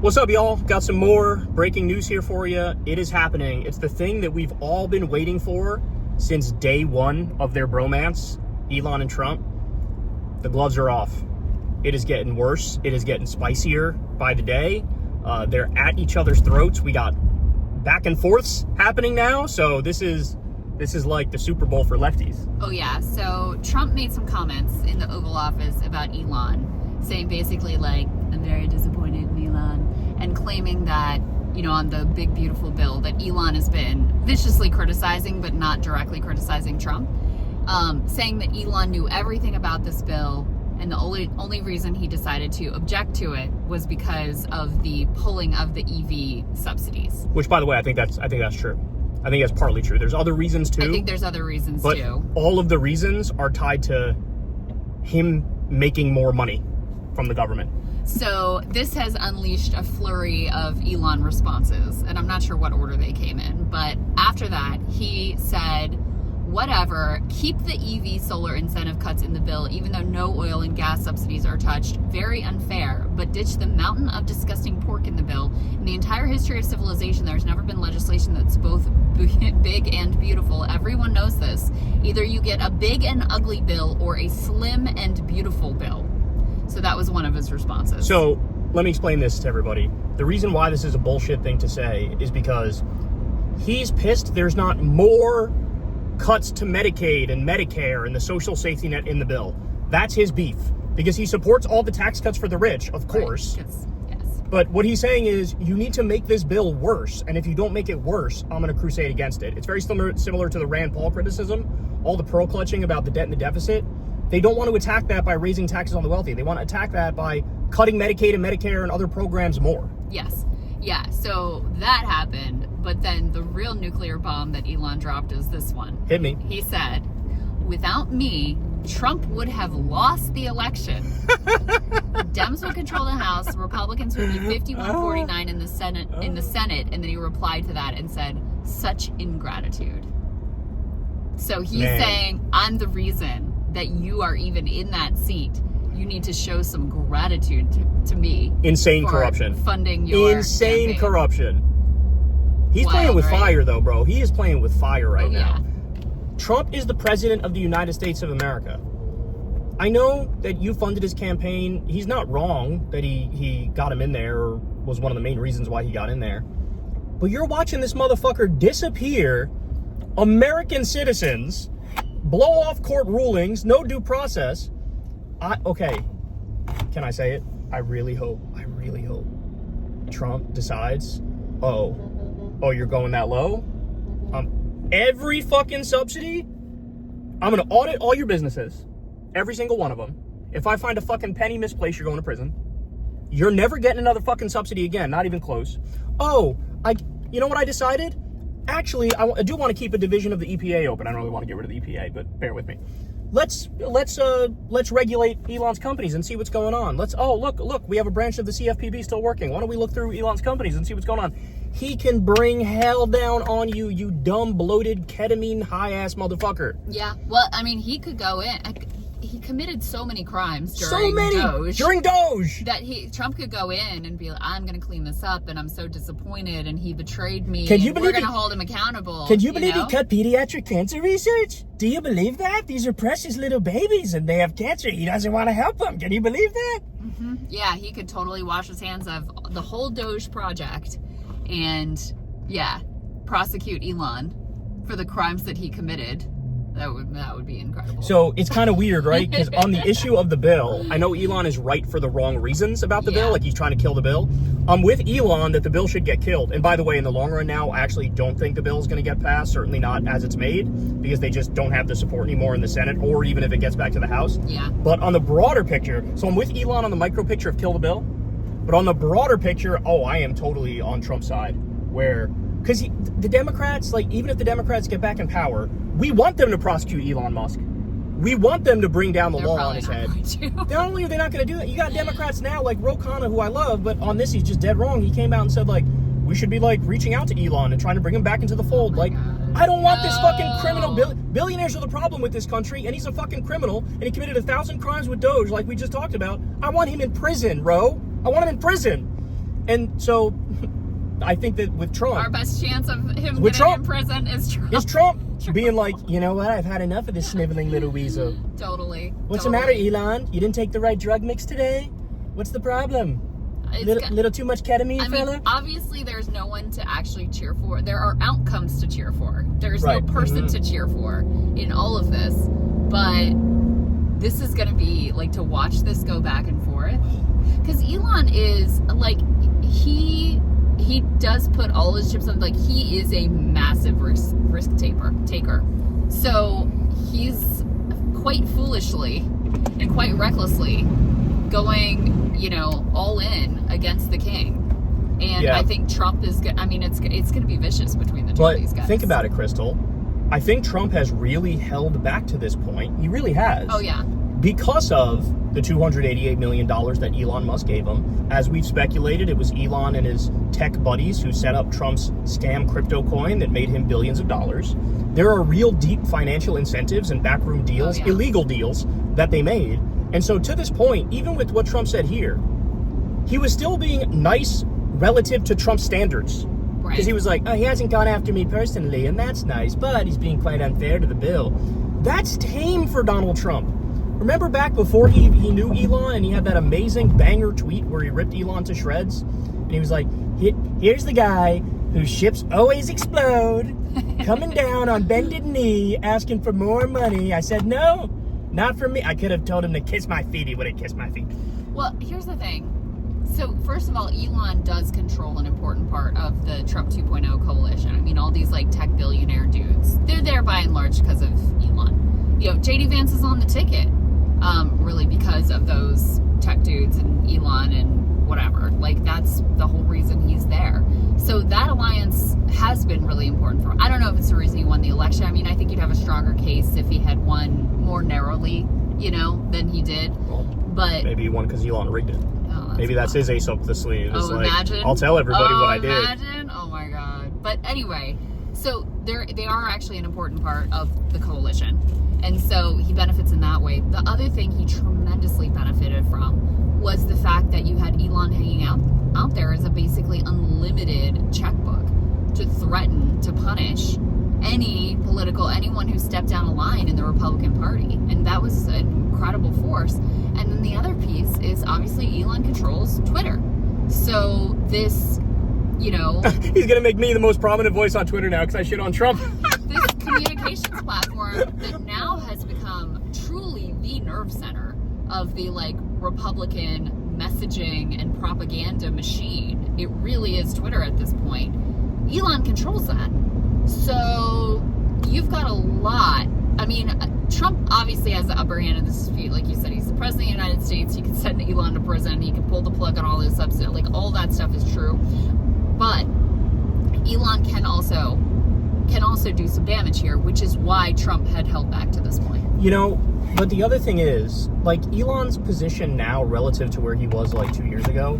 What's up, y'all? Got some more breaking news here for you. It is happening. It's the thing that we've all been waiting for since day one of their bromance, Elon and Trump. The gloves are off. It is getting worse. It is getting spicier by the day. They're at each other's throats. We got back and forths happening now. So this is like the Super Bowl for lefties. Oh yeah. So Trump made some comments in the Oval Office about Elon, saying basically like, I'm very disappointed in Elon, and claiming that, you know, on the big beautiful bill that Elon has been viciously criticizing but not directly criticizing Trump, saying that Elon knew everything about this bill and the only reason he decided to object to it was because of the pulling of the EV subsidies. Which, by the way, I think that's true. I think that's partly true. There's other reasons too. I think there's other reasons but too. All of the reasons are tied to him making more money from the government. So this has unleashed a flurry of Elon responses, and I'm not sure what order they came in, but after that, he said, whatever, keep the EV solar incentive cuts in the bill, even though no oil and gas subsidies are touched. Very unfair, but ditch the mountain of disgusting pork in the bill. In the entire history of civilization, there's never been legislation that's both big and beautiful. Everyone knows this. Either you get a big and ugly bill or a slim and beautiful bill. So that was one of his responses. So let me explain this to everybody. The reason why this is a bullshit thing to say is because he's pissed there's not more cuts to Medicaid and Medicare and the social safety net in the bill. That's his beef. Because he supports all the tax cuts for the rich, of course. Right, yes. But what he's saying is, you need to make this bill worse. And if you don't make it worse, I'm going to crusade against it. It's very similar to the Rand Paul criticism. All the pearl clutching about the debt and the deficit. They don't want to attack that by raising taxes on the wealthy. They want to attack that by cutting Medicaid and Medicare and other programs more. Yes. Yeah, so that happened. But then the real nuclear bomb that Elon dropped is this one. Hit me. He said, without me, Trump would have lost the election. Dems would control the House. Republicans would be 51-49 in the Senate. And then he replied to that and said, such ingratitude. So he's saying, I'm the reason that you are even in that seat. You need to show some gratitude to me. Insane for corruption. Funding your insane campaign. Corruption. He's playing with fire, though, bro. He is playing with fire right now. Yeah. Trump is the president of the United States of America. I know that you funded his campaign. He's not wrong that he got him in there, or was one of the main reasons why he got in there. But you're watching this motherfucker disappear American citizens, blow off court rulings, no due process. Okay, can I say it? I really hope Trump decides, oh, you're going that low? Every fucking subsidy, I'm going to audit all your businesses. Every single one of them. If I find a fucking penny misplaced, you're going to prison. You're never getting another fucking subsidy again, not even close. Oh, you know what I decided? Actually, I do want to keep a division of the EPA open. I don't really want to get rid of the EPA, but bear with me. Let's regulate Elon's companies and see what's going on. Look, we have a branch of the CFPB still working. Why don't we look through Elon's companies and see what's going on? He can bring hell down on you, you dumb, bloated, ketamine high-ass motherfucker. Yeah, well, I mean, he could go in. He committed so many crimes during Doge. During Doge! That Trump could go in and be like, I'm going to clean this up, and I'm so disappointed, and he betrayed me, we're going to hold him accountable. Can you believe he cut pediatric cancer research? Do you believe that? These are precious little babies, and they have cancer. He doesn't want to help them. Can you believe that? Mm-hmm. Yeah, he could totally wash his hands of the whole Doge project and, prosecute Elon for the crimes that he committed. That would be incredible. So it's kind of weird, right? Because on the issue of the bill, I know Elon is right for the wrong reasons about the bill. Like, he's trying to kill the bill. I'm with Elon that the bill should get killed. And by the way, in the long run now, I actually don't think the bill is going to get passed. Certainly not as it's made, because they just don't have the support anymore in the Senate, or even if it gets back to the House. Yeah. But on the broader picture, so I'm with Elon on the micro picture of kill the bill. But on the broader picture, I am totally on Trump's side. Because the Democrats, like, even if the Democrats get back in power, we want them to prosecute Elon Musk. We want them to bring down the law on his head. They're not going to do that. You got Democrats now, like Ro Khanna, who I love, but on this, he's just dead wrong. He came out and said, like, we should be, like, reaching out to Elon and trying to bring him back into the fold. Like, I don't want this fucking criminal. Billionaires are the problem with this country, and he's a fucking criminal, and he committed 1,000 crimes with Doge, like we just talked about. I want him in prison, Ro. I want him in prison. And so I think that with Trump, our best chance of him with getting Trump, in prison is Trump. Is Trump being like, you know what? I've had enough of this sniveling little weasel. Totally. What's the matter, Elon? You didn't take the right drug mix today? What's the problem? Little too much ketamine, fella? Obviously, there's no one to actually cheer for. There are outcomes to cheer for. There's no person to cheer for in all of this. But this is going to be, like, to watch this go back and forth. Because Elon is, like, he does put all his chips on, like, he is a massive risk taker. So he's quite foolishly and quite recklessly going, you know, all in against the king. And I think Trump is, I mean, it's going to be vicious between the two of these guys. Think about it, Crystal. I think Trump has really held back to this point. He really has. Oh, yeah. Because of the $288 million that Elon Musk gave him. As we've speculated, it was Elon and his tech buddies who set up Trump's scam crypto coin that made him billions of dollars. There are real deep financial incentives and backroom deals, illegal deals, that they made. And so to this point, even with what Trump said here, he was still being nice relative to Trump's standards. Because he was like, oh, he hasn't gone after me personally, and that's nice, but he's being quite unfair to the bill. That's tame for Donald Trump. Remember back before he knew Elon and he had that amazing banger tweet where he ripped Elon to shreds? And he was like, here's the guy whose ships always explode, coming down on bended knee, asking for more money. I said, no, not for me. I could have told him to kiss my feet. He would have kissed my feet. Well, here's the thing. So, first of all, Elon does control an important part of the Trump 2.0 coalition. I mean, all these, like, tech billionaire dudes. They're there by and large because of Elon. You know, J.D. Vance is on the ticket, really because of those tech dudes and Elon and whatever. Like, that's the whole reason he's there. So that alliance has been really important for him. I don't know if it's the reason he won the election. I mean, I think you'd have a stronger case if he had won more narrowly, you know, than he did. But maybe he won because Elon rigged it. Maybe that's his ace up the sleeve. It's like, imagine. I'll tell everybody what I did. Imagine. Oh my God. But anyway, so they are actually an important part of the coalition. And so he benefits in that way. The other thing he tremendously benefited from was the fact that you had Elon hanging out there as a basically unlimited checkbook to threaten, to punish anyone who stepped down a line in the Republican Party. And that was an incredible force. And then the other piece is obviously Elon controls Twitter. So this, you know... He's going to make me the most prominent voice on Twitter now because I shit on Trump. This communications platform that now has become truly the nerve center of the, like, Republican messaging and propaganda machine. It really is Twitter at this point. Elon controls that. So you've got a lot. I mean, Trump obviously has the upper hand in this dispute. Like you said, he's the president of the United States. He can send Elon to prison. He can pull the plug on all his subsidies. Like, all that stuff is true. But Elon can also do some damage here, which is why Trump had held back to this point. You know, but the other thing is, like, Elon's position now relative to where he was, like, 2 years ago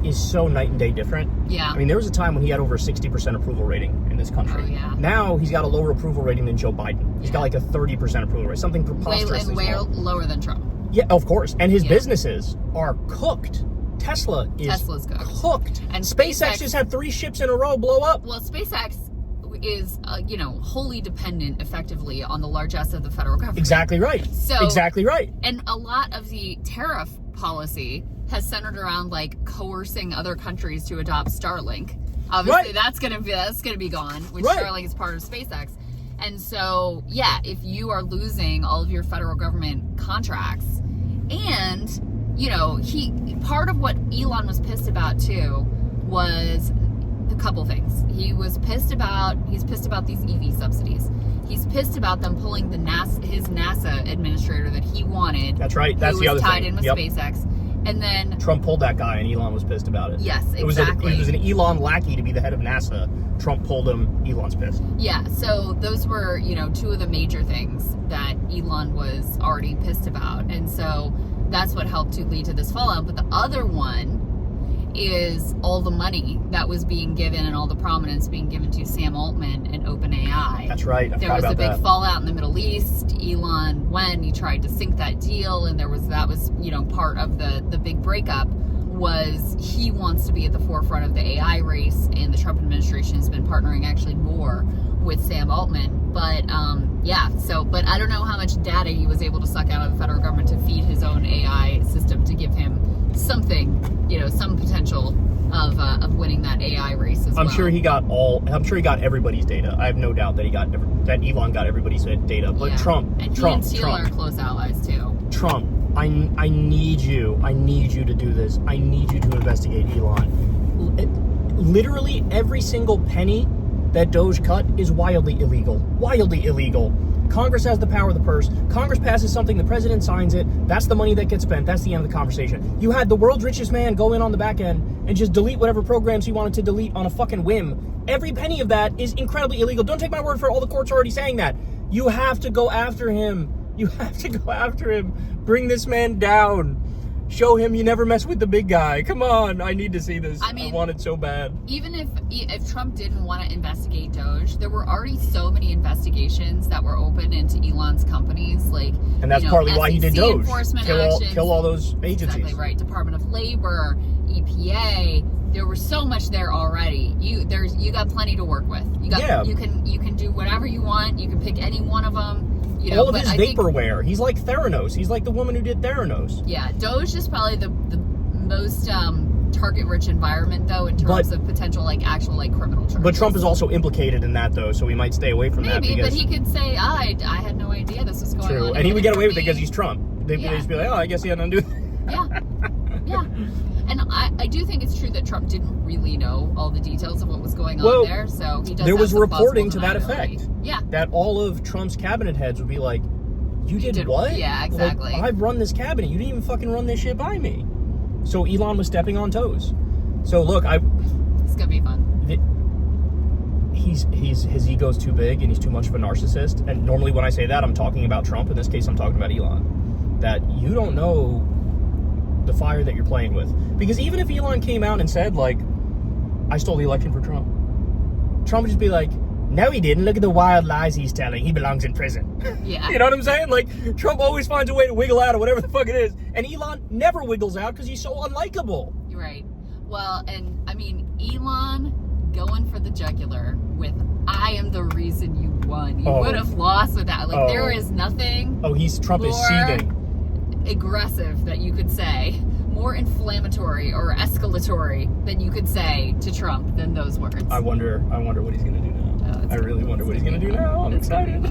is so night and day different. Yeah. I mean, there was a time when he had over a 60% approval rating in this country. Oh, yeah. Now he's got a lower approval rating than Joe Biden. He's got like a 30% approval rate, something preposterously way small. lower than Trump. Yeah, of course. And his businesses are cooked. Tesla's cooked. And SpaceX just had 3 ships in a row blow up. Well, SpaceX is, wholly dependent, effectively, on the largesse of the federal government. Exactly right. Exactly right. And a lot of the tariff policy has centered around, like, coercing other countries to adopt Starlink. Obviously, that's gonna be gone, which Starlink is part of SpaceX. And so, yeah, if you are losing all of your federal government contracts, and, you know, part of what Elon was pissed about too was a couple things. He's pissed about these EV subsidies. He's pissed about them pulling his NASA administrator that he wanted. That's right. That's the other thing. Who was tied in with SpaceX. And then Trump pulled that guy, and Elon was pissed about it. Yes, exactly. It was an Elon lackey to be the head of NASA. Trump pulled him. Elon's pissed. Yeah, so those were, two of the major things that Elon was already pissed about. And so that's what helped to lead to this fallout. But the other one is all the money that was being given and all the prominence being given to Sam Altman and OpenAI. That's right. There was a big fallout in the Middle East. Elon, when he tried to sink that deal, and that was part of the big breakup. was he wants to be at the forefront of the AI race, and the Trump administration has been partnering actually more with Sam Altman. But but I don't know how much data he was able to suck out of the federal government to feed his own AI system to give him something, some potential of winning that AI race as well. I'm sure he got everybody's data. I have no doubt that Elon got everybody's data. But Yeah. Trump, and he and Steele are close allies too. Trump, I need you to do this. I need you to investigate Elon. Literally every single penny that Doge cut is wildly illegal. Wildly illegal. Congress has the power of the purse. Congress passes something, the president signs it. That's the money that gets spent. That's the end of the conversation. You had the world's richest man go in on the back end and just delete whatever programs he wanted to delete on a fucking whim. Every penny of that is incredibly illegal. Don't take my word for it. All the courts are already saying that. You have to go after him. You have to go after him. Bring this man down. Show him you never mess with the big guy. Come on, I need to see this. I want it so bad. Even if Trump didn't want to investigate Doge, there were already so many investigations that were open into Elon's companies, and that's partly why he did Doge. Kill all those agencies. Exactly right. Department of Labor, EPA. There was so much there already. You got plenty to work with. You can do whatever you want. You can pick any one of them. All of his vaporware. He's like Theranos. He's like the woman who did Theranos. Yeah, Doge is probably the most target-rich environment, though, in terms of potential, actual criminal charges. But Trump is also implicated in that, though, so we might stay away from that. Maybe, but he could say, I had no idea this was going on. True, and he would get away with it because he's Trump. They'd just be like, I guess he had nothing to do with it. Yeah. And I do think it's true that Trump didn't really know all the details of what was going on there, so he does. There was reporting to that effect. Yeah. That all of Trump's cabinet heads would be like, you did what? Yeah, exactly. I've run this cabinet. You didn't even fucking run this shit by me. So Elon was stepping on toes. So look, it's gonna be fun. His ego's too big and he's too much of a narcissist. And normally when I say that, I'm talking about Trump. In this case, I'm talking about Elon. That you don't know the fire that you're playing with. Because even if Elon came out and said, I stole the election for Trump, Trump would just be like, no, he didn't. Look at the wild lies he's telling. He belongs in prison. Yeah. You know what I'm saying? Trump always finds a way to wiggle out of whatever the fuck it is. And Elon never wiggles out because he's so unlikable. You're right. Well, and Elon going for the jugular with, I am the reason you won. You would have lost with that. There is nothing. Trump is seething. Aggressive that you could say, more inflammatory or escalatory than you could say to Trump than those words. I wonder what he's going to do now. I really wonder what he's going to do now. I'm excited.